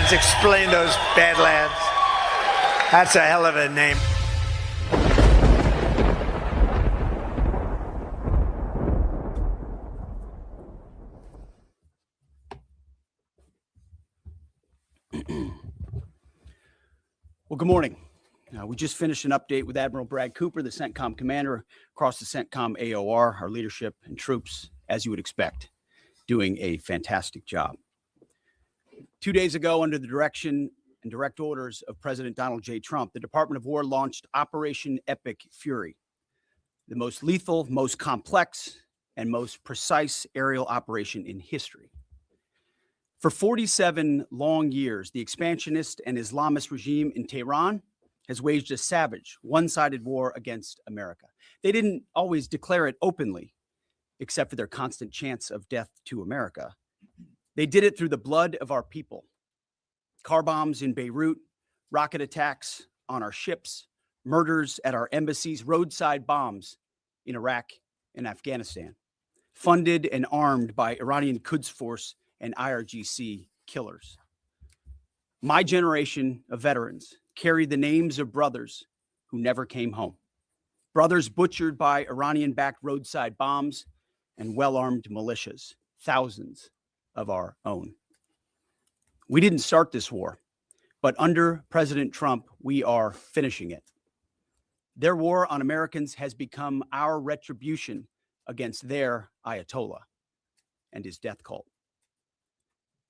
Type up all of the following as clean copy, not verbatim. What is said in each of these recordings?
Badlands. Explain those Badlands. That's a hell of a name. Well, good morning. We just finished an update with Admiral Brad Cooper, the CENTCOM commander, across the CENTCOM AOR, our leadership and troops, as you would expect, doing a fantastic job. 2 days ago, under the direction and direct orders of President Donald J. Trump, the Department of War launched Operation Epic Fury, the most lethal, most complex, and most precise aerial operation in history. For 47 long years, the expansionist and Islamist regime in Tehran has waged a savage, one-sided war against America. They didn't always declare it openly, except for their constant chants of death to America. They did it through the blood of our people. Car bombs in Beirut, rocket attacks on our ships, murders at our embassies, roadside bombs in Iraq and Afghanistan, funded and armed by Iranian Quds Force and IRGC killers. My generation of veterans carry the names of brothers who never came home. Brothers butchered by Iranian-backed roadside bombs and well-armed militias, thousands of our own. We didn't start this war, but under President Trump, we are finishing it. Their war on Americans has become our retribution against their Ayatollah and his death cult.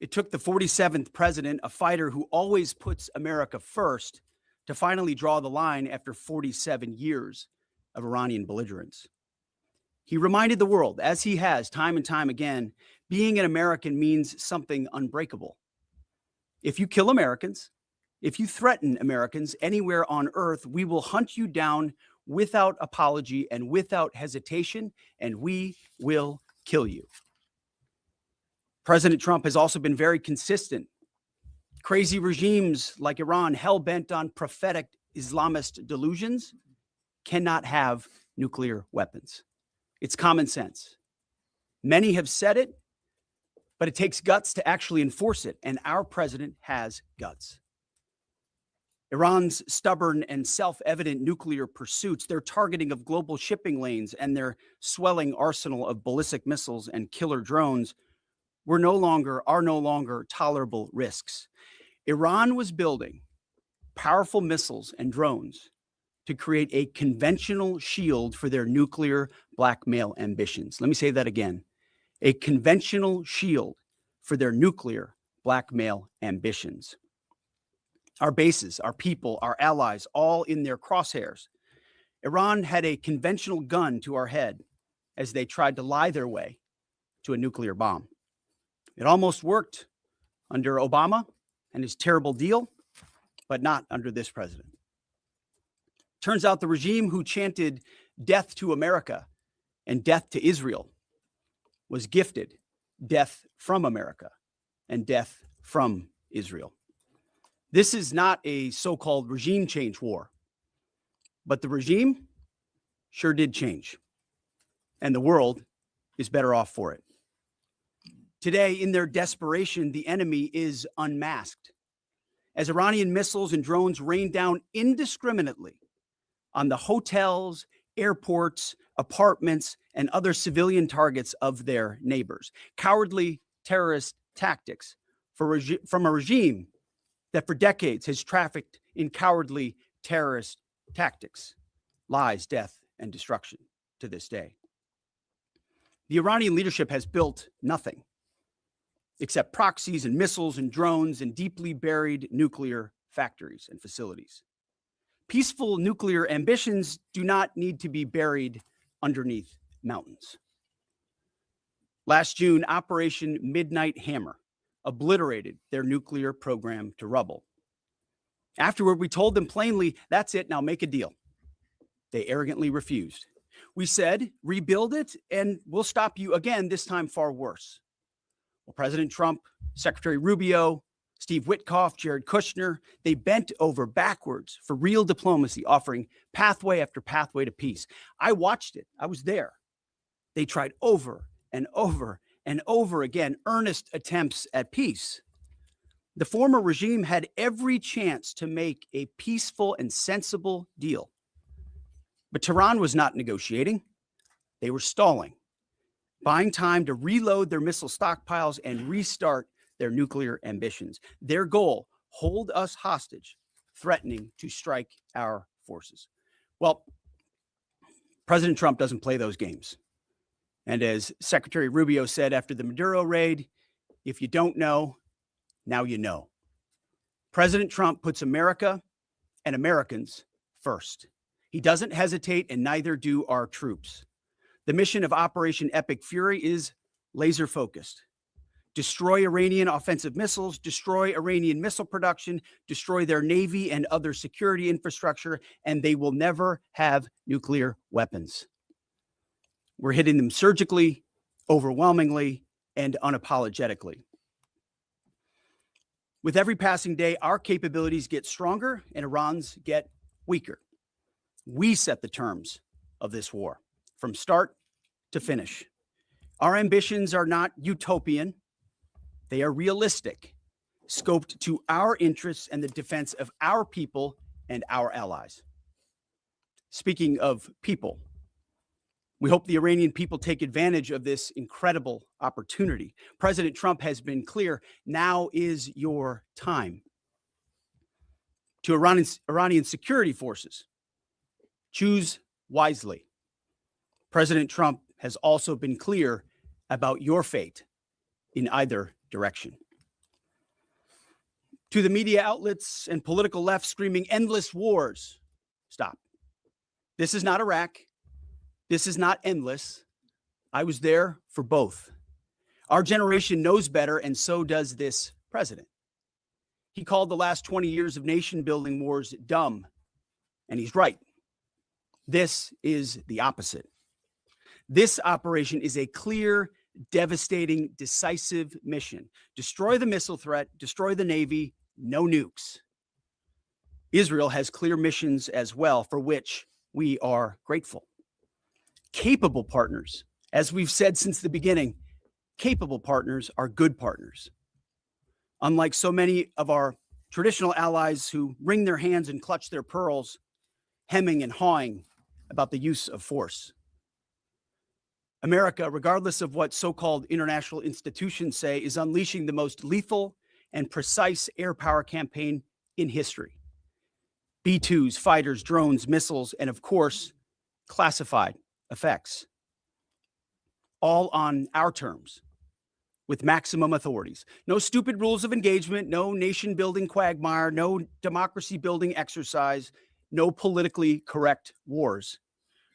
It took the 47th president, a fighter who always puts America first, to finally draw the line after 47 years of Iranian belligerence. He reminded the world, as he has time and time again, being an American means something unbreakable. If you kill Americans, if you threaten Americans anywhere on earth, we will hunt you down without apology and without hesitation, and we will kill you. President Trump has also been very consistent. Crazy regimes like Iran, hell-bent on prophetic Islamist delusions, cannot have nuclear weapons. It's common sense. Many have said it, but it takes guts to actually enforce it, and our president has guts. Iran's stubborn and self-evident nuclear pursuits, their targeting of global shipping lanes, and their swelling arsenal of ballistic missiles and killer drones are no longer tolerable risks. Iran was building powerful missiles and drones to create a conventional shield for their nuclear blackmail ambitions. Let me say that again. A conventional shield for their nuclear blackmail ambitions. Our bases, our people, our allies, all in their crosshairs. Iran had a conventional gun to our head as they tried to lie their way to a nuclear bomb. It almost worked under Obama and his terrible deal, but not under this president. Turns out the regime who chanted death to America and death to Israel was gifted death from America and death from Israel. This is not a so-called regime change war, but the regime sure did change, and the world is better off for it. Today, in their desperation, the enemy is unmasked as Iranian missiles and drones rain down indiscriminately on the hotels, airports, apartments, and other civilian targets of their neighbors. Cowardly terrorist tactics from a regime that for decades has trafficked in cowardly terrorist tactics, lies, death, and destruction to this day. The Iranian leadership has built nothing except proxies and missiles and drones and deeply buried nuclear factories and facilities. Peaceful nuclear ambitions do not need to be buried underneath mountains. Last June, Operation Midnight Hammer obliterated their nuclear program to rubble. Afterward, we told them plainly, that's it, now make a deal. They arrogantly refused. We said, rebuild it and we'll stop you again, this time far worse. Well, President Trump, Secretary Rubio, Steve Witkoff, Jared Kushner, they bent over backwards for real diplomacy, offering pathway after pathway to peace. I watched it. I was there. They tried over and over and over again earnest attempts at peace. The former regime had every chance to make a peaceful and sensible deal. But Tehran was not negotiating. They were stalling, buying time to reload their missile stockpiles and restart their nuclear ambitions. Their goal, hold us hostage, threatening to strike our forces. Well, President Trump doesn't play those games. And as Secretary Rubio said after the Maduro raid, if you don't know, now you know. President Trump puts America and Americans first. He doesn't hesitate, and neither do our troops. The mission of Operation Epic Fury is laser focused. Destroy Iranian offensive missiles, destroy Iranian missile production, destroy their navy and other security infrastructure, and they will never have nuclear weapons. We're hitting them surgically, overwhelmingly, and unapologetically. With every passing day, our capabilities get stronger and Iran's get weaker. We set the terms of this war from start to finish. Our ambitions are not utopian. They are realistic, scoped to our interests and the defense of our people and our allies. Speaking of people, we hope the Iranian people take advantage of this incredible opportunity. President Trump has been clear, now is your time. To Iranian security forces, choose wisely. President Trump has also been clear about your fate in either direction. To the media outlets and political left screaming endless wars, stop. This is not Iraq. This is not endless. I was there for both. Our generation knows better, and so does this president. He called the last 20 years of nation-building wars dumb, and he's right. This is the opposite. This operation is a clear, devastating, decisive mission. Destroy the missile threat, destroy the Navy, no nukes. Israel has clear missions as well, for which we are grateful. Capable partners, as we've said since the beginning, capable partners are good partners. Unlike so many of our traditional allies who wring their hands and clutch their pearls, hemming and hawing about the use of force. America, regardless of what so-called international institutions say, is unleashing the most lethal and precise air power campaign in history. B-2s, fighters, drones, missiles, and of course, classified effects. All on our terms, with maximum authorities. No stupid rules of engagement, no nation-building quagmire, no democracy-building exercise, no politically correct wars.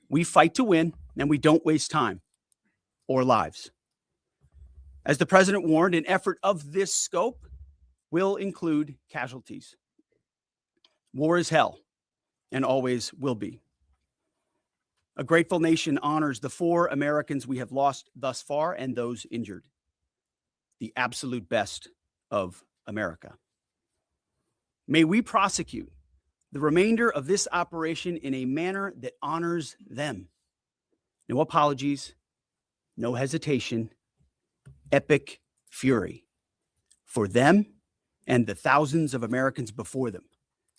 We fight to win, and we don't waste time or lives. As the president warned, an effort of this scope will include casualties. War is hell, and always will be. A grateful nation honors the 4 Americans we have lost thus far and those injured. The absolute best of America. May we prosecute the remainder of this operation in a manner that honors them. No apologies, no hesitation, epic fury for them and the thousands of Americans before them,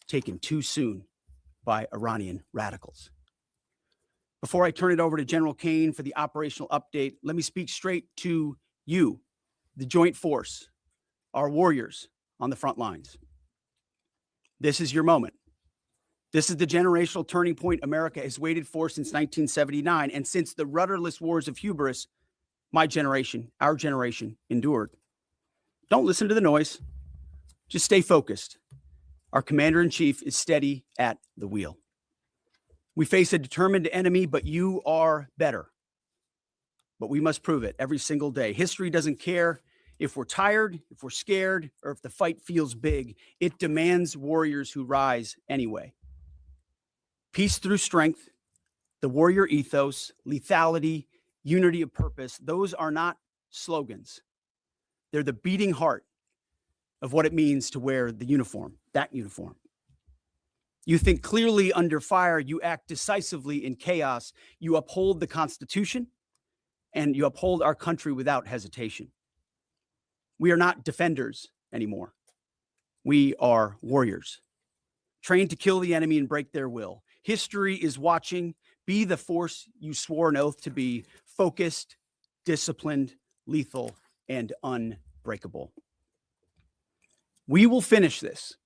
taken too soon by Iranian radicals. Before I turn it over to General Kane for the operational update, let me speak straight to you, the Joint Force, our warriors on the front lines. This is your moment. This is the generational turning point America has waited for since 1979, and since the rudderless wars of hubris, my generation, our generation, endured. Don't listen to the noise. Just stay focused. Our commander-in-chief is steady at the wheel. We face a determined enemy, but you are better. But we must prove it every single day. History doesn't care if we're tired, if we're scared, or if the fight feels big. It demands warriors who rise anyway. Peace through strength, the warrior ethos, lethality, unity of purpose, those are not slogans. They're the beating heart of what it means to wear the uniform, that uniform. You think clearly under fire, you act decisively in chaos, you uphold the Constitution, and you uphold our country without hesitation. We are not defenders anymore. We are warriors, trained to kill the enemy and break their will. History is watching. Be the force you swore an oath to be: focused, disciplined, lethal, and unbreakable. We will finish this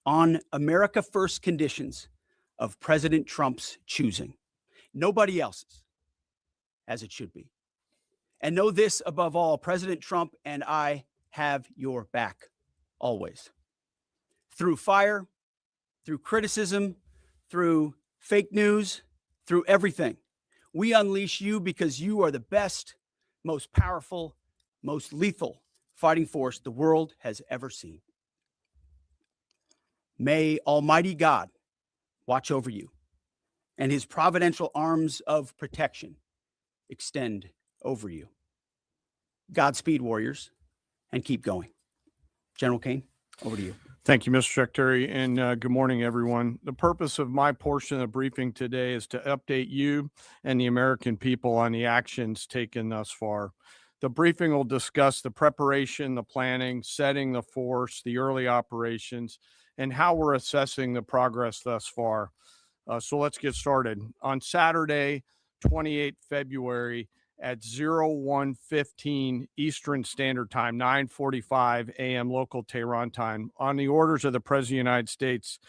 on America First conditions of President Trump's choosing, nobody else's, as it should be. And know this above all: President Trump and I have your back always. Through fire, through criticism, through fake news, through everything, we unleash you because you are the best, most powerful, most lethal fighting force the world has ever seen. May Almighty God watch over you and his providential arms of protection extend over you. Godspeed, warriors, and keep going. General Kane, over to you. Thank you, Mr. Secretary, and good morning, everyone. The purpose of my portion of the briefing today is to update you and the American people on the actions taken thus far. The briefing will discuss the preparation, the planning, setting the force, the early operations, and how we're assessing the progress thus far. So let's get started. On Saturday, 28 February, at 01:15 Eastern Standard Time, 9:45 a.m. local Tehran time, on the orders of the President of the United States,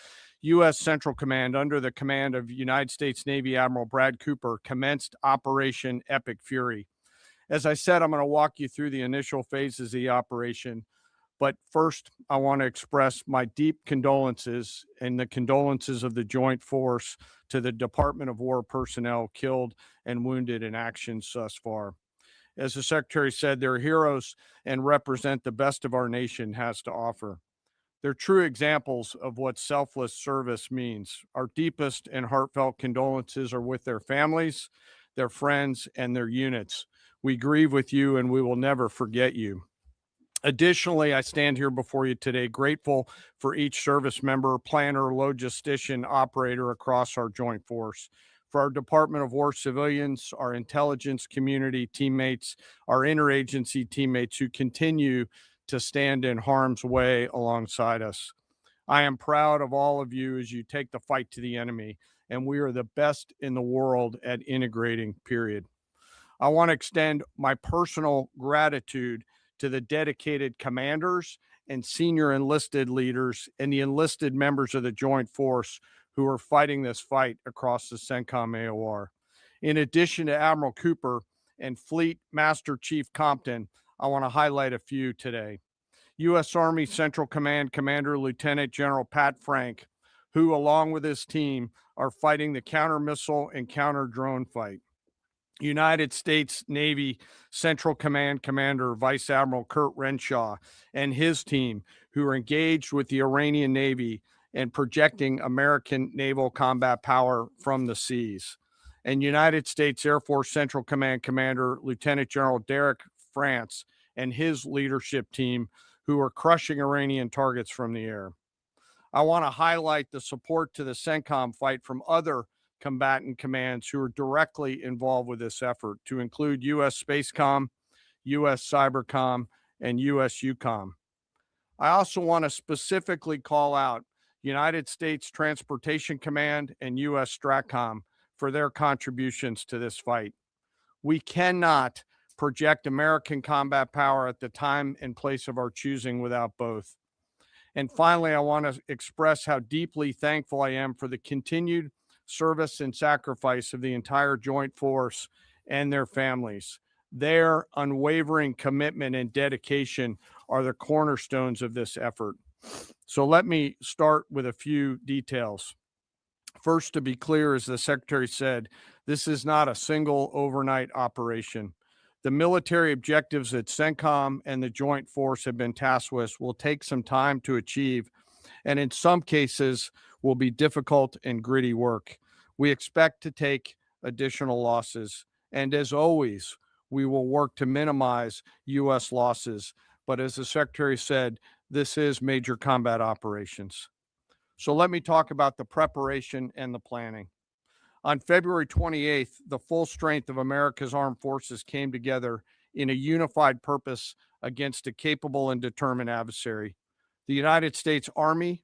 U.S. Central Command, under the command of United States Navy Admiral Brad Cooper, commenced Operation Epic Fury. As I said, I'm going to walk you through the initial phases of the operation. But first, I want to express my deep condolences and the condolences of the Joint Force to the Department of War personnel killed and wounded in actions thus far. As the Secretary said, they're heroes and represent the best of our nation has to offer. They're true examples of what selfless service means. Our deepest and heartfelt condolences are with their families, their friends, and their units. We grieve with you, and we will never forget you. Additionally, I stand here before you today grateful for each service member, planner, logistician, operator across our joint force, for our Department of War civilians, our intelligence community teammates, our interagency teammates who continue to stand in harm's way alongside us. I am proud of all of you as you take the fight to the enemy, and we are the best in the world at integrating, period. I want to extend my personal gratitude to the dedicated commanders and senior enlisted leaders and the enlisted members of the Joint Force who are fighting this fight across the CENTCOM AOR. In addition to Admiral Cooper and Fleet Master Chief Compton, I want to highlight a few today. U.S. Army Central Command Commander Lieutenant General Pat Frank, who along with his team are fighting the counter-missile and counter-drone fight. United States Navy Central Command Commander Vice Admiral Kurt Renshaw and his team, who are engaged with the Iranian Navy and projecting American naval combat power from the seas. And United States Air Force Central Command Commander Lieutenant General Derek France and his leadership team, who are crushing Iranian targets from the air. I want to highlight the support to the CENTCOM fight from other combatant commands who are directly involved with this effort, to include U.S. Spacecom, U.S. Cybercom, and U.S. UCOM. I also want to specifically call out United States Transportation Command and U.S. STRATCOM for their contributions to this fight. We cannot project American combat power at the time and place of our choosing without both. And finally, I want to express how deeply thankful I am for the continued service and sacrifice of the entire Joint Force and their families. Their unwavering commitment and dedication are the cornerstones of this effort. So let me start with a few details. First, to be clear, as the Secretary said, this is not a single overnight operation. The military objectives that CENTCOM and the Joint Force have been tasked with will take some time to achieve, and in some cases will be difficult and gritty work. We expect to take additional losses, and as always, we will work to minimize U.S. losses. But as the Secretary said, this is major combat operations. So let me talk about the preparation and the planning. On February 28th, the full strength of America's armed forces came together in a unified purpose against a capable and determined adversary. The United States Army,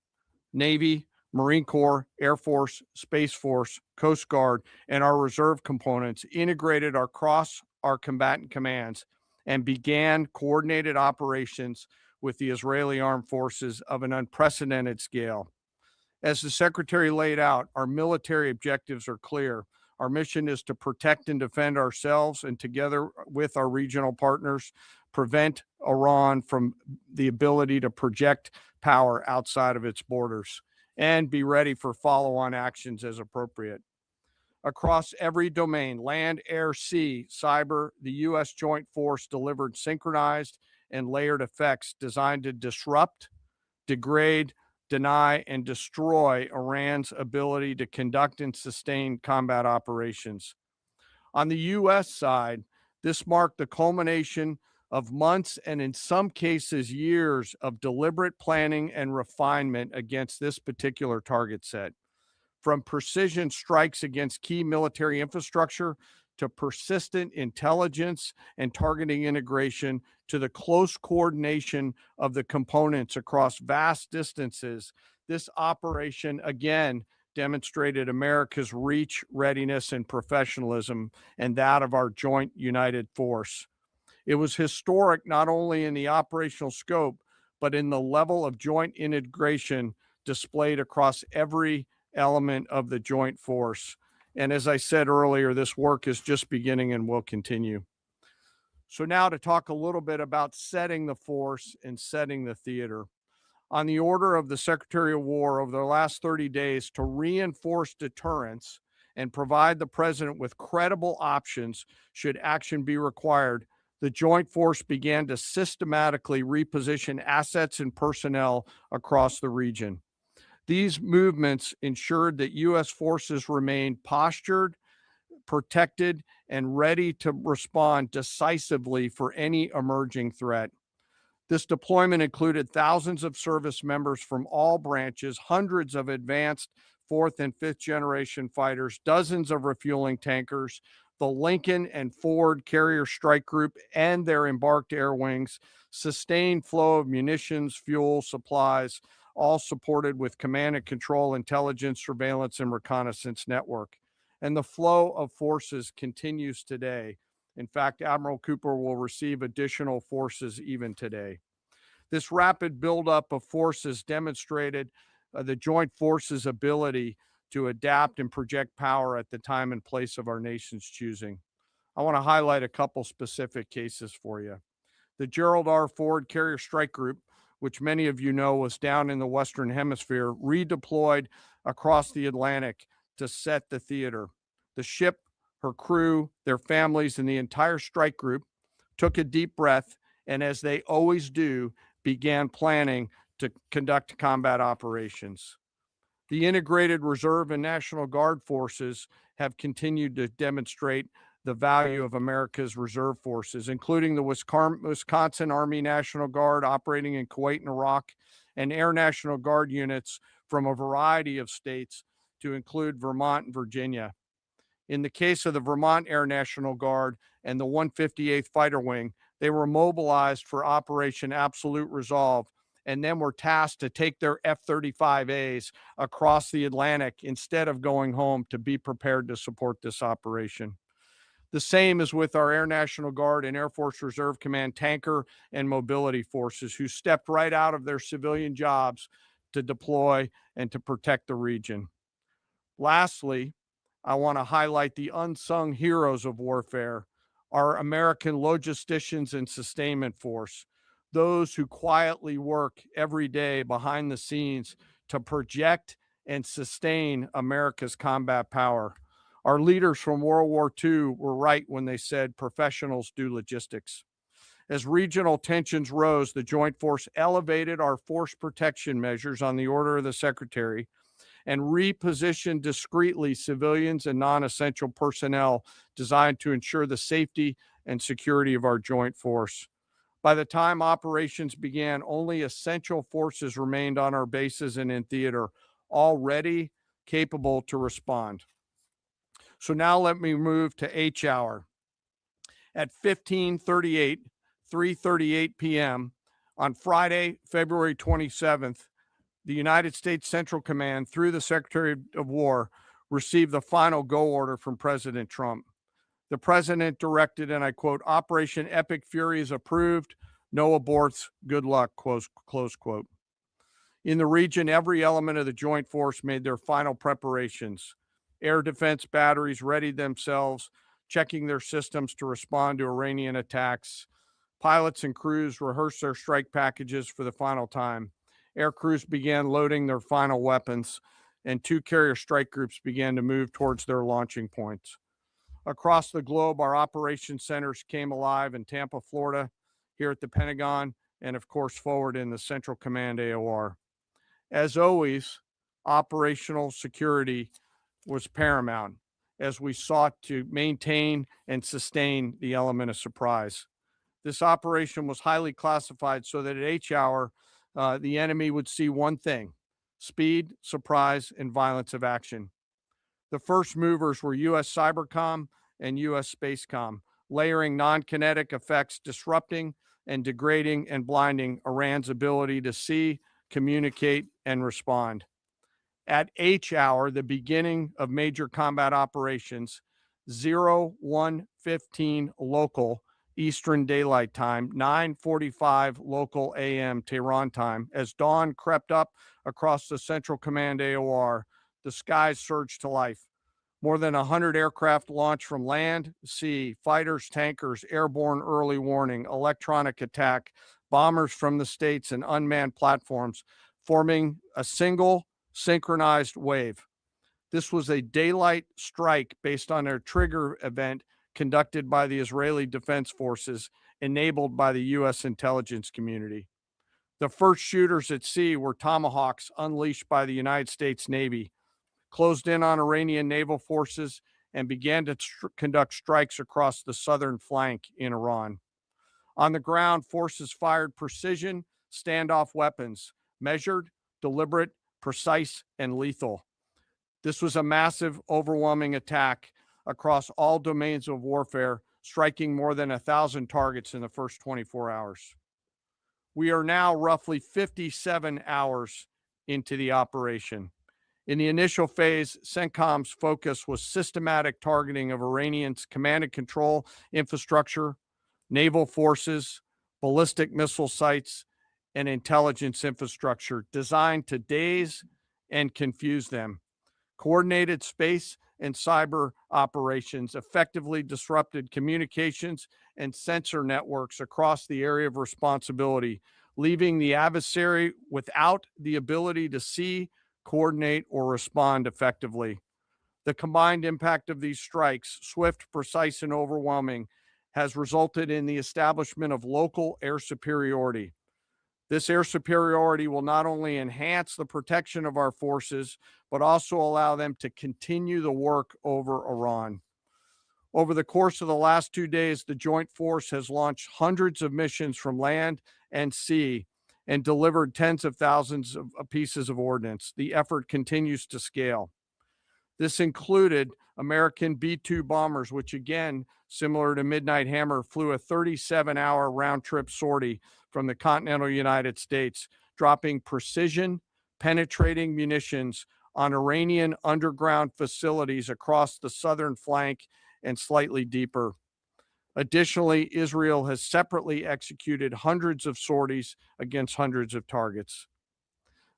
Navy, Marine Corps, Air Force, Space Force, Coast Guard, and our reserve components integrated across our combatant commands and began coordinated operations with the Israeli armed forces of an unprecedented scale. As the Secretary laid out, our military objectives are clear. Our mission is to protect and defend ourselves, and together with our regional partners, prevent Iran from the ability to project power outside of its borders, and be ready for follow-on actions as appropriate. Across every domain, land, air, sea, cyber, the U.S. Joint Force delivered synchronized and layered effects designed to disrupt, degrade, deny, and destroy Iran's ability to conduct and sustain combat operations. On the U.S. side, this marked the culmination of months and in some cases years of deliberate planning and refinement against this particular target set. From precision strikes against key military infrastructure to persistent intelligence and targeting integration to the close coordination of the components across vast distances, this operation again demonstrated America's reach, readiness, and professionalism, and that of our joint united force. It was historic not only in the operational scope, but in the level of joint integration displayed across every element of the joint force. And as I said earlier, this work is just beginning and will continue. So now to talk a little bit about setting the force and setting the theater. On the order of the Secretary of War over the last 30 days to reinforce deterrence and provide the President with credible options should action be required, the Joint Force began to systematically reposition assets and personnel across the region. These movements ensured that U.S. forces remained postured, protected, and ready to respond decisively for any emerging threat. This deployment included thousands of service members from all branches, hundreds of advanced fourth and fifth generation fighters, dozens of refueling tankers, the Lincoln and Ford Carrier Strike Group and their embarked air wings, sustained flow of munitions, fuel, supplies, all supported with command and control, intelligence, surveillance, and reconnaissance network. And the flow of forces continues today. In fact, Admiral Cooper will receive additional forces even today. This rapid buildup of forces demonstrated the joint forces' ability to adapt and project power at the time and place of our nation's choosing. I want to highlight a couple specific cases for you. The Gerald R. Ford Carrier Strike Group, which many of you know was down in the Western Hemisphere, redeployed across the Atlantic to set the theater. The ship, her crew, their families, and the entire strike group took a deep breath, and as they always do, began planning to conduct combat operations. The integrated Reserve and National Guard forces have continued to demonstrate the value of America's reserve forces, including the Wisconsin Army National Guard operating in Kuwait and Iraq, and Air National Guard units from a variety of states to include Vermont and Virginia. In the case of the Vermont Air National Guard and the 158th Fighter Wing, they were mobilized for Operation Absolute Resolve and then were tasked to take their F-35As across the Atlantic instead of going home to be prepared to support this operation. The same is with our Air National Guard and Air Force Reserve Command tanker and mobility forces, who stepped right out of their civilian jobs to deploy and to protect the region. Lastly, I want to highlight the unsung heroes of warfare, our American logisticians and sustainment force, those who quietly work every day behind the scenes to project and sustain America's combat power. Our leaders from World War II were right when they said professionals do logistics. As regional tensions rose, the Joint Force elevated our force protection measures on the order of the Secretary and repositioned discreetly civilians and non-essential personnel designed to ensure the safety and security of our joint force. By the time operations began, only essential forces remained on our bases and in theater, all ready, capable to respond. So now let me move to H hour. At 15:38, 3:38 p.m., On Friday, February 27th, the United States Central Command, through the Secretary of War, received the final go order from President Trump. The president directed, and I quote, "Operation Epic Fury is approved. No aborts. Good luck," close quote. In the region, every element of the joint force made their final preparations. Air defense batteries readied themselves, checking their systems to respond to Iranian attacks. Pilots and crews rehearsed their strike packages for the final time. Air crews began loading their final weapons, and 2 carrier strike groups began to move towards their launching points. Across the globe, our operation centers came alive in Tampa, Florida, here at the Pentagon, and of course, forward in the Central Command AOR. As always, operational security was paramount as we sought to maintain and sustain the element of surprise. This operation was highly classified so that at H hour, the enemy would see one thing: speed, surprise, and violence of action. The first movers were U.S. Cybercom and U.S. Spacecom, layering non-kinetic effects, disrupting and degrading and blinding Iran's ability to see, communicate, and respond. At H hour, the beginning of major combat operations, 01:15 local Eastern Daylight Time, 9:45 local AM Tehran time, as dawn crept up across the Central Command AOR, the skies surged to life. More than 100 aircraft launched from land, sea, fighters, tankers, airborne early warning, electronic attack, bombers from the States, and unmanned platforms, forming a single synchronized wave. This was a daylight strike based on a trigger event conducted by the Israeli Defense Forces, enabled by the U.S. intelligence community. The first shooters at sea were Tomahawks unleashed by the United States Navy, closed in on Iranian naval forces, and began to conduct strikes across the southern flank in Iran. On the ground, forces fired precision standoff weapons, measured, deliberate, precise, and lethal. This was a massive, overwhelming attack across all domains of warfare, striking more than 1,000 targets in the first 24 hours. We are now roughly 57 hours into the operation. In the initial phase, CENTCOM's focus was systematic targeting of Iranian's command and control infrastructure, naval forces, ballistic missile sites, and intelligence infrastructure designed to daze and confuse them. Coordinated space and cyber operations effectively disrupted communications and sensor networks across the area of responsibility, leaving the adversary without the ability to see, coordinate, or respond effectively. The combined impact of these strikes, swift, precise, and overwhelming, has resulted in the establishment of local air superiority. This air superiority will not only enhance the protection of our forces, but also allow them to continue the work over Iran. Over the course of the last 2 days, the Joint Force has launched hundreds of missions from land and sea and delivered tens of thousands of pieces of ordnance. The effort continues to scale. This included American B-2 bombers, which again, similar to Midnight Hammer, flew a 37-hour round-trip sortie from the continental United States, dropping precision, penetrating munitions on Iranian underground facilities across the southern flank and slightly deeper. Additionally, Israel has separately executed hundreds of sorties against hundreds of targets.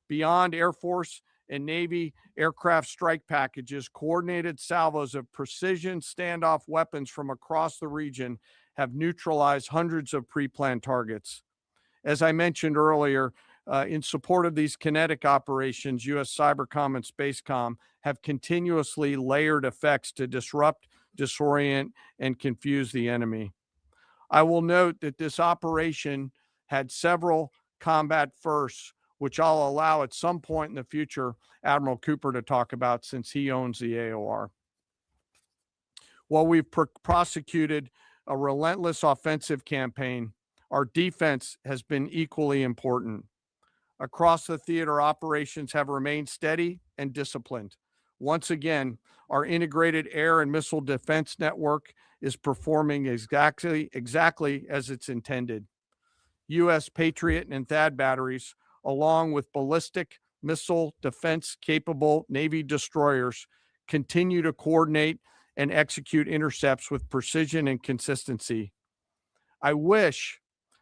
Beyond Air Force and Navy aircraft strike packages, coordinated salvos of precision standoff weapons from across the region have neutralized hundreds of pre-planned targets. As I mentioned earlier, in support of these kinetic operations, U.S. Cybercom and Spacecom have continuously layered effects to disrupt, disorient, and confuse the enemy. I will note that this operation had several combat firsts, which I'll allow at some point in the future Admiral Cooper to talk about, since he owns the AOR. While we've prosecuted a relentless offensive campaign, our defense has been equally important. Across the theater, operations have remained steady and disciplined. Once again, our integrated air and missile defense network is performing exactly as it's intended. U.S. Patriot and THAAD batteries, along with ballistic missile defense-capable Navy destroyers, continue to coordinate and execute intercepts with precision and consistency. I wish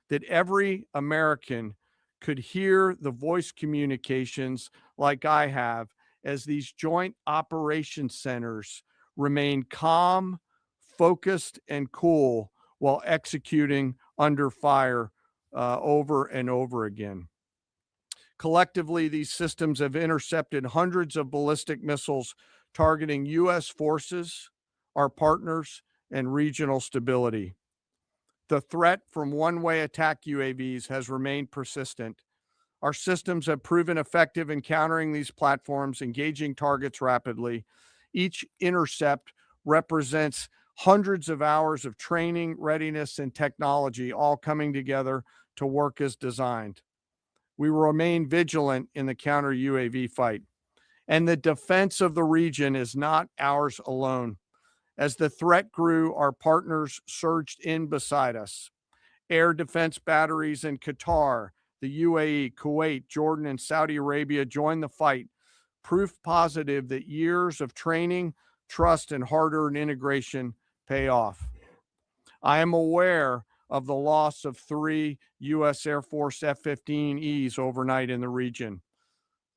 that every American could hear the voice communications like I have as these joint operations centers remain calm, focused, and cool while executing under fire over and over again. Collectively, these systems have intercepted hundreds of ballistic missiles targeting U.S. forces, our partners, and regional stability. The threat from one-way attack UAVs has remained persistent. Our systems have proven effective in countering these platforms, engaging targets rapidly. Each intercept represents hundreds of hours of training, readiness, and technology all coming together to work as designed. We will remain vigilant in the counter UAV fight. And the defense of the region is not ours alone. As the threat grew, our partners surged in beside us. Air defense batteries in Qatar, the UAE, Kuwait, Jordan, and Saudi Arabia joined the fight, proof positive that years of training, trust, and hard-earned integration pay off. I am aware of the loss of 3 U.S. Air Force F-15Es overnight in the region.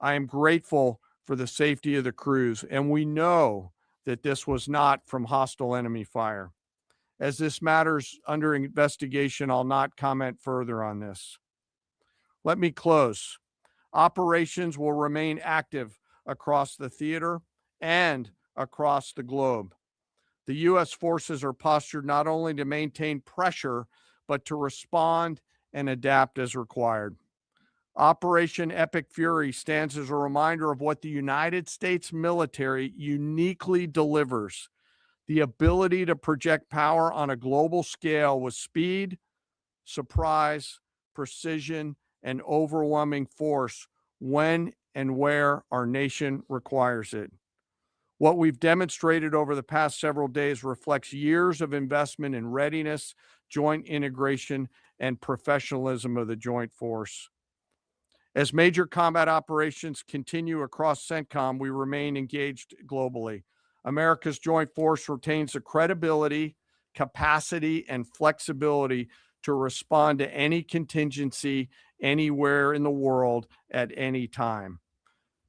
I am grateful for the safety of the crews, and we know that this was not from hostile enemy fire. As this matter's under investigation, I'll not comment further on this. Let me close. Operations will remain active across the theater and across the globe. The U.S. forces are postured not only to maintain pressure, but to respond and adapt as required. Operation Epic Fury stands as a reminder of what the United States military uniquely delivers: the ability to project power on a global scale with speed, surprise, precision, and overwhelming force when and where our nation requires it. What we've demonstrated over the past several days reflects years of investment in readiness, joint integration, and professionalism of the joint force. As major combat operations continue across CENTCOM, we remain engaged globally. America's joint force retains the credibility, capacity, and flexibility to respond to any contingency anywhere in the world at any time.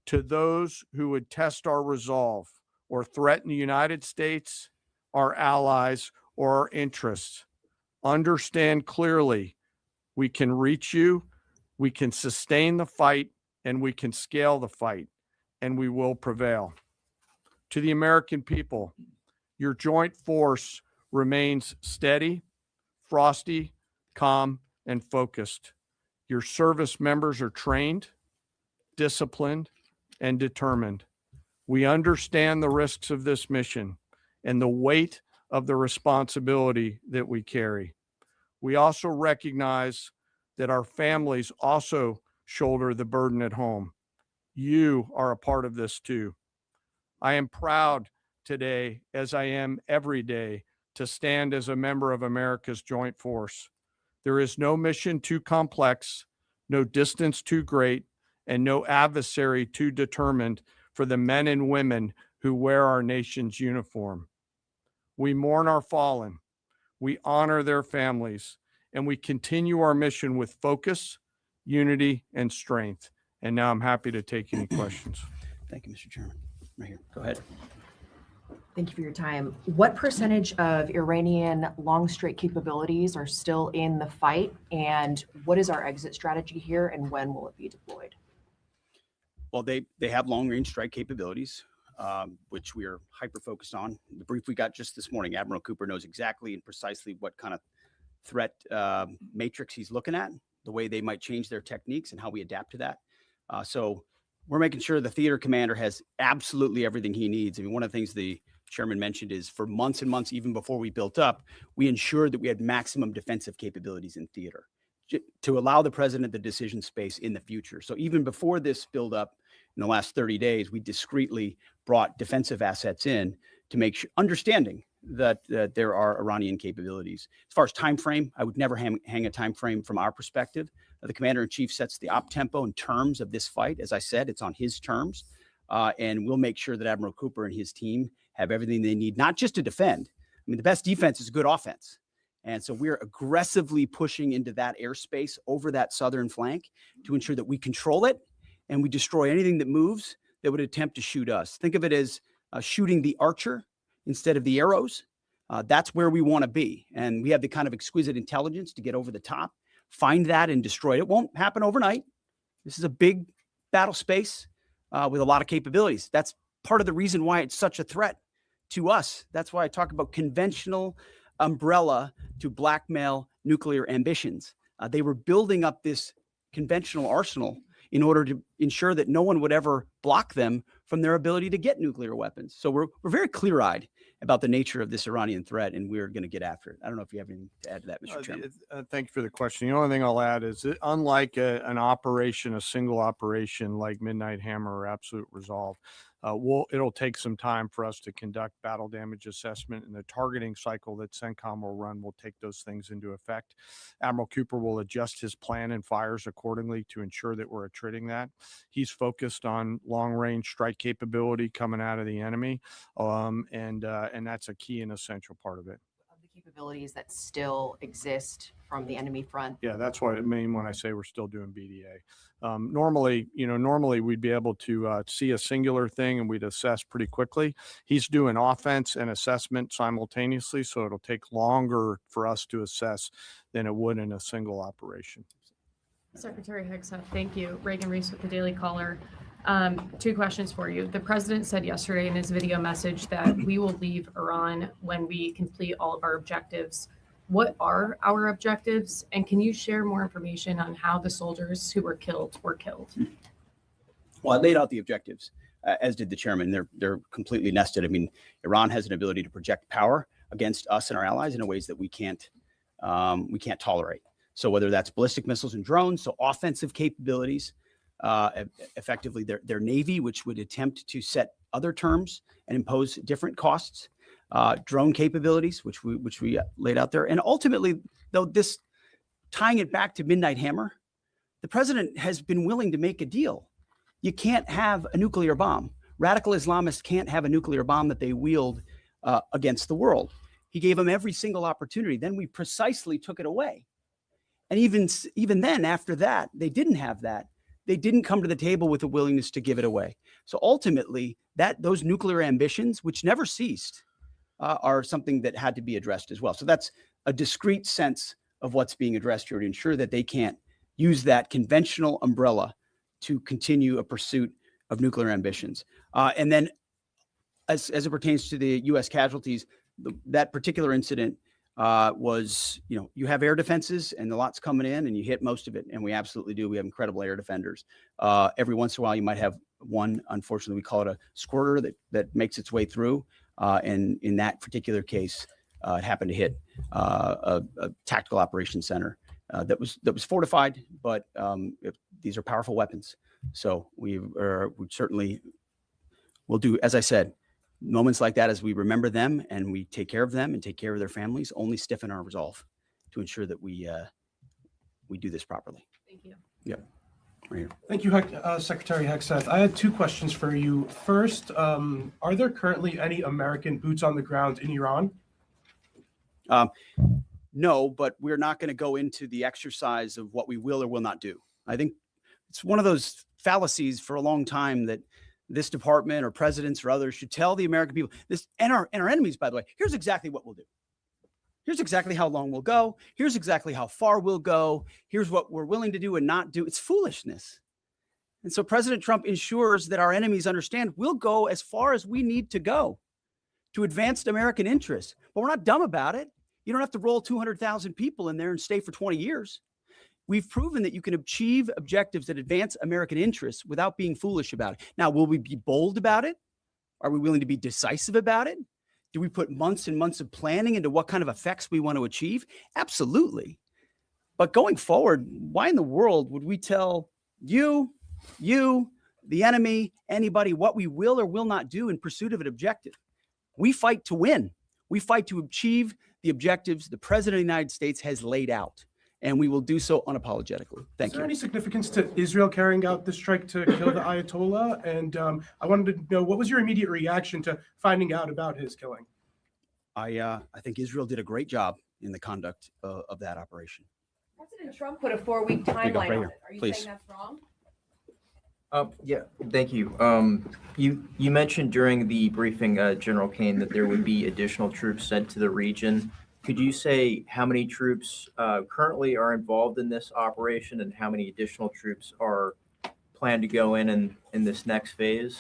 To those who would test our resolve or threaten the United States, our allies, or our interests, understand clearly we can reach you, we can sustain the fight, and we can scale the fight, and we will prevail. To the American people, your joint force remains steady, frosty, calm, and focused. Your service members are trained, disciplined, and determined. We understand the risks of this mission and the weight of the responsibility that we carry. We also recognize that our families also shoulder the burden at home. You are a part of this too. I am proud today, as I am every day, to stand as a member of America's joint force. There is no mission too complex, no distance too great, and no adversary too determined for the men and women who wear our nation's uniform. We mourn our fallen, we honor their families, and we continue our mission with focus, unity, and strength. And now I'm happy to take any questions. Thank you, Mr. Chairman. Right here. Go ahead. Thank you for your time. What percentage of Iranian long strike capabilities are still in the fight? And what is our exit strategy here, and when will it be deployed? Well, they have long-range strike capabilities, which we are hyper-focused on. The brief we got just this morning, Admiral Cooper knows exactly and precisely what kind of threat matrix he's looking at, the way they might change their techniques, and how we adapt to that. So we're making sure the theater commander has absolutely everything he needs. I mean, one of the things the chairman mentioned is for months and months, even before we built up, we ensured that we had maximum defensive capabilities in theater to allow the president the decision space in the future. So even before this build up in the last 30 days, we discreetly brought defensive assets in to make sure, understanding that there are Iranian capabilities. As far as time frame, I would never hang a time frame from our perspective. The commander-in-chief sets the op tempo and terms of this fight. As I said, it's on his terms. And we'll make sure that Admiral Cooper and his team have everything they need, not just to defend. I mean, the best defense is good offense. And so we're aggressively pushing into that airspace over that southern flank to ensure that we control it and we destroy anything that moves that would attempt to shoot us. Think of it as shooting the archer instead of the arrows. That's where we want to be. And we have the kind of exquisite intelligence to get over the top, find that and destroy it. It won't happen overnight. This is a big battle space with a lot of capabilities. That's part of the reason why it's such a threat to us. That's why I talk about conventional umbrella to blackmail nuclear ambitions. They were building up this conventional arsenal in order to ensure that no one would ever block them from their ability to get nuclear weapons. So we're very clear-eyed about the nature of this Iranian threat, and we're going to get after it. I don't know if you have anything to add to that, Mr. Chairman. Thank you for the question. The only thing I'll add is that unlike an operation, a single operation like Midnight Hammer or Absolute Resolve, it'll take some time for us to conduct battle damage assessment, and the targeting cycle that CENTCOM will run will take those things into effect. Admiral Cooper will adjust his plan and fires accordingly to ensure that we're attriting that. He's focused on long-range strike capability coming out of the enemy, and that's a key and essential part of it. Of the capabilities that still exist from the enemy front. Yeah, that's what I mean when I say we're still doing BDA. Normally we'd be able to see a singular thing and we'd assess pretty quickly. He's doing offense and assessment simultaneously, so it'll take longer for us to assess than it would in a single operation. Secretary Hegseth, thank you. Reagan Reese with the Daily Caller. 2 questions for you. The president said yesterday in his video message that we will leave Iran when we complete all of our objectives. What are our objectives? And can you share more information on how the soldiers who were killed were killed? Well, I laid out the objectives, as did the chairman. They're completely nested. I mean, Iran has an ability to project power against us and our allies in ways that we can't tolerate. So whether that's ballistic missiles and drones, so offensive capabilities, effectively their Navy, which would attempt to set other terms and impose different costs, drone capabilities, which we laid out there. And ultimately, though, this tying it back to Midnight Hammer, the president has been willing to make a deal. You can't have a nuclear bomb. Radical Islamists can't have a nuclear bomb that they wield against the world. He gave them every single opportunity. Then we precisely took it away. And even then, after that, they didn't have that. They didn't come to the table with a willingness to give it away. So ultimately, those nuclear ambitions, which never ceased, are something that had to be addressed as well. So that's a discrete sense of what's being addressed here to ensure that they can't use that conventional umbrella to continue a pursuit of nuclear ambitions. And then as it pertains to the U.S. casualties, that particular incident was, you have air defenses and the lot's coming in and you hit most of it. And we absolutely do. We have incredible air defenders. Every once in a while, you might have one, unfortunately, we call it a squirter that makes its way through. And in that particular case, it happened to hit a tactical operations center that was fortified, but these are powerful weapons. So we certainly will do, as I said, moments like that as we remember them and we take care of them and take care of their families, only stiffen our resolve to ensure that we do this properly. Thank you. Yeah. Right here. Thank you, Secretary Hegseth. I had 2 questions for you. First, are there currently any American boots on the ground in Iran? No, but we're not going to go into the exercise of what we will or will not do. I think it's one of those fallacies for a long time that this department or presidents or others should tell the American people this, and our enemies, by the way, here's exactly what we'll do. Here's exactly how long we'll go. Here's exactly how far we'll go. Here's what we're willing to do and not do. It's foolishness. And so President Trump ensures that our enemies understand we'll go as far as we need to go to advance American interests. But we're not dumb about it. You don't have to roll 200,000 people in there and stay for 20 years. We've proven that you can achieve objectives that advance American interests without being foolish about it. Now, will we be bold about it? Are we willing to be decisive about it? Do we put months and months of planning into what kind of effects we want to achieve? Absolutely. But going forward, why in the world would we tell you, the enemy, anybody, what we will or will not do in pursuit of an objective? We fight to win. We fight to achieve the objectives the President of the United States has laid out, and we will do so unapologetically. Thank Is there you. any significance to Israel carrying out the strike to kill the Ayatollah? And I wanted to know, what was your immediate reaction to finding out about his killing? I think Israel did a great job in the conduct of that operation. President Trump put a 4-week you go, timeline right on here, it. Are you please. saying that's wrong? Yeah, thank you. You mentioned during the briefing, General Kane, that there would be additional troops sent to the region. Could you say how many troops currently are involved in this operation and how many additional troops are planned to go in this next phase?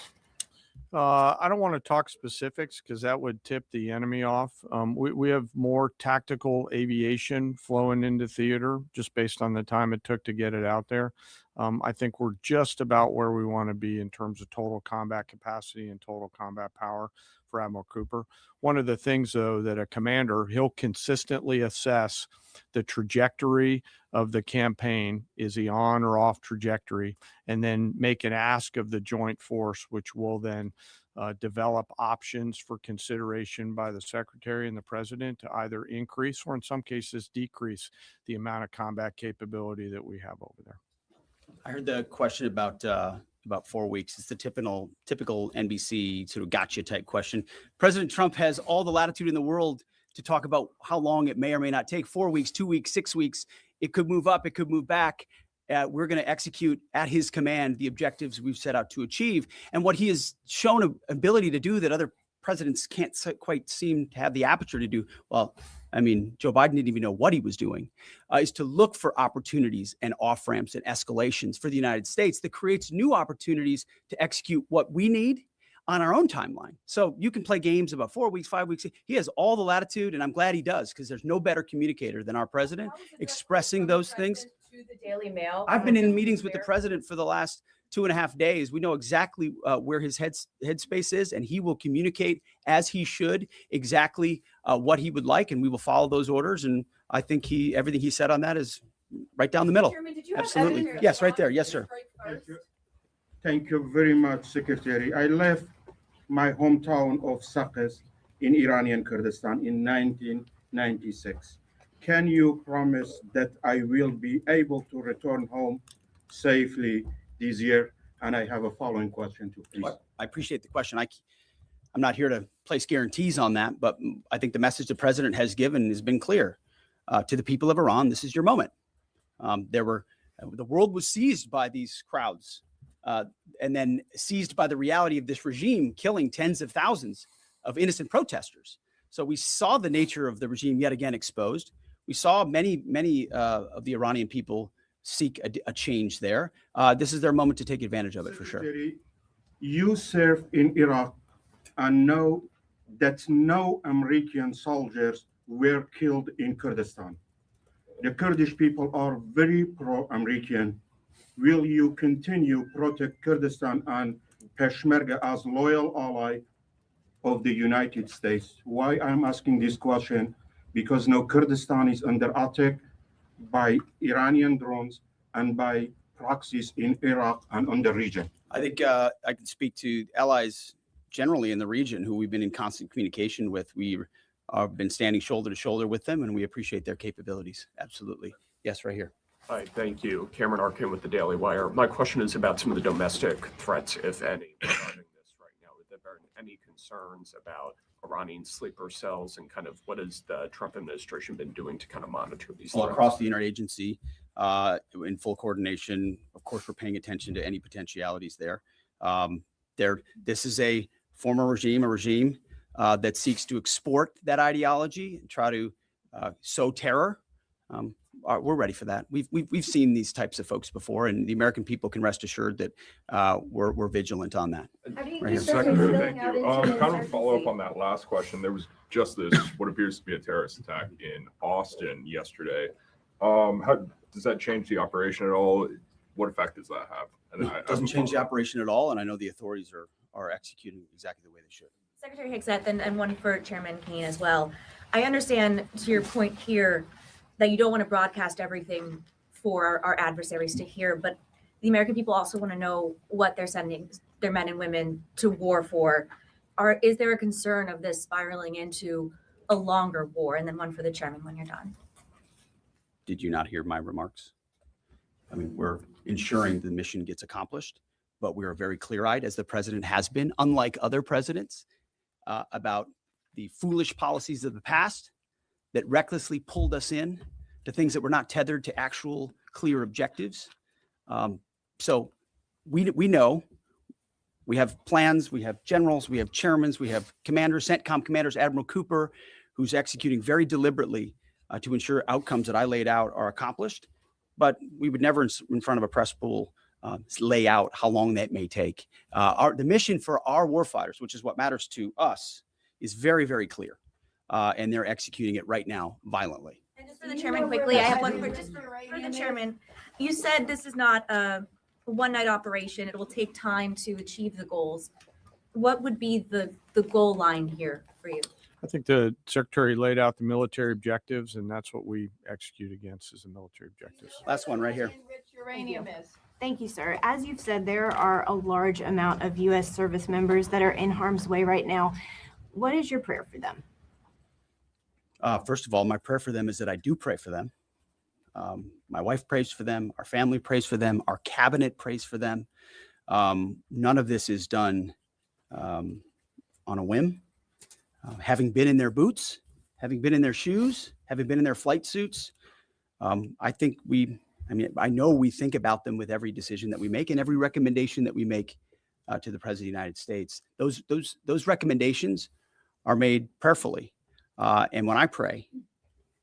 I don't want to talk specifics because that would tip the enemy off. We have more tactical aviation flowing into theater just based on the time it took to get it out there. I think we're just about where we want to be in terms of total combat capacity and total combat power for Admiral Cooper. One of the things, though, that a commander, he'll consistently assess the trajectory of the campaign. Is he on or off trajectory? And then make an ask of the joint force, which will then develop options for consideration by the secretary and the president to either increase or in some cases decrease the amount of combat capability that we have over there. I heard the question about 4 weeks. It's the typical NBC sort of gotcha type question. President Trump has all the latitude in the world to talk about how long it may or may not take. 4 weeks, 2 weeks, 6 weeks. It could move up. It could move back. We're going to execute at his command the objectives we've set out to achieve. And what he has shown an ability to do that other presidents can't quite seem to have the aperture to do. Well, I mean, Joe Biden didn't even know what he was doing, is to look for opportunities and off-ramps and escalations for the United States that creates new opportunities to execute what we need on our own timeline. So you can play games about 4 weeks, 5 weeks. He has all the latitude, and I'm glad he does, because there's no better communicator than our president expressing those things. To the Daily Mail. I've been in meetings with the president for the last 2.5 days. We know exactly where his headspace is, and he will communicate as he should exactly what he would like, and we will follow those orders. And I think everything he said on that is right down the middle. Chairman, did you have Absolutely. evidence Yes, right there. on Yes, the sir. strike first? Thank you very much, Secretary. I left my hometown of Sakis in Iranian Kurdistan in 1996. Can you promise that I will be able to return home safely this year? And I have a following question too, please. I appreciate the question. I'm not here to place guarantees on that, but I think the message the president has given has been clear to the people of Iran. This is your moment. The world was seized by these crowds and then seized by the reality of this regime killing tens of thousands of innocent protesters. So we saw the nature of the regime yet again exposed. We saw many of the Iranian people seek a change there. This is their moment to take advantage of it, for sure. Secretary, you served in Iraq and know that no American soldiers were killed in Kurdistan. The Kurdish people are very pro-American. Will you continue protect Kurdistan and Peshmerga as loyal ally of the United States? Why I'm asking this question? Because now Kurdistan is under attack by Iranian drones and by proxies in Iraq and on the region. I think I can speak to allies generally in the region who we've been in constant communication with. We have been standing shoulder to shoulder with them, and we appreciate their capabilities. Absolutely. Yes, right here. Hi, thank you. Cameron Arkin with the Daily Wire. My question is about some of the domestic threats, if any, regarding this right now. Have there been any concerns about Iranian sleeper cells, and kind of what has the Trump administration been doing to kind of monitor these All threats? across the interagency, in full coordination. Of course, we're paying attention to any potentialities there. This is a former regime, that seeks to export that ideology and try to sow terror. We're ready for that. We've seen these types of folks before, and the American people can rest assured that we're vigilant on that. Right here. Secretary, thank you. Kind of a follow up on that last question. There was just this, what appears to be a terrorist attack in Austin yesterday. How does that change the operation at all? What effect does that have? And It doesn't change the operation at all, and I know the authorities are executing exactly the way they should. Secretary Hickseth, and one for Chairman Kane as well. I understand, to your point here, that you don't want to broadcast everything for our adversaries to hear, but the American people also want to know what they're sending their men and women to war for. Is there a concern of this spiraling into a longer war? And then one for the chairman when you're done. Did you not hear my remarks? I mean, we're ensuring the mission gets accomplished, but we are very clear-eyed, as the president has been, unlike other presidents, about the foolish policies of the past that recklessly pulled us in to things that were not tethered to actual clear objectives. So we know we have plans, we have generals, we have chairmen, we have commanders, CENTCOM commanders, Admiral Cooper, who's executing very deliberately to ensure outcomes that I laid out are accomplished. But we would never, in front of a press pool, lay out how long that may take. The mission for our warfighters, which is what matters to us, is very, very clear. And they're executing it right now violently. And just for the chairman quickly, I have one for just for the chairman. You said this is not a one-night operation. It will take time to achieve the goals. What would be the goal line here for you? I think the secretary laid out the military objectives, and that's what we execute against is the military objectives. Last one right here. Uranium is. Thank you, sir. As you've said, there are a large amount of U.S. service members that are in harm's way right now. What is your prayer for them? First of all, my prayer for them is that I do pray for them. My wife prays for them. Our family prays for them. Our cabinet prays for them. None of this is done on a whim. Having been in their boots, having been in their shoes, having been in their flight suits, I know we think about them with every decision that we make and every recommendation that we make to the President of the United States. Those recommendations are made prayerfully. And when I pray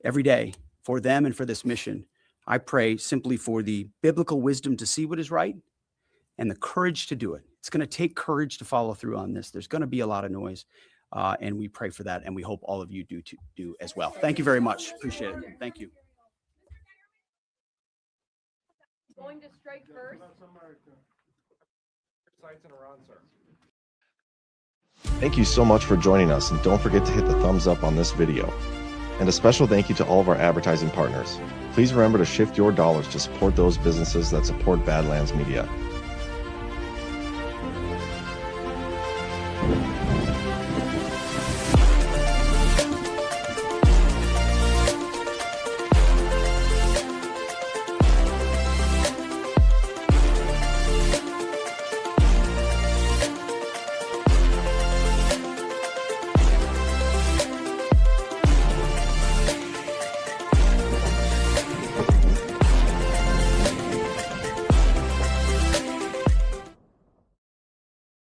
every day for them and for this mission, I pray simply for the biblical wisdom to see what is right and the courage to do it. It's going to take courage to follow through on this. There's going to be a lot of noise. And we pray for that, and we hope all of you do as well. Thank you very much. Appreciate it. Thank you. Going to strike first. Thank you so much for joining us, and don't forget to hit the thumbs up on this video. And a special thank you to all of our advertising partners. Please remember to shift your dollars to support those businesses that support Badlands Media.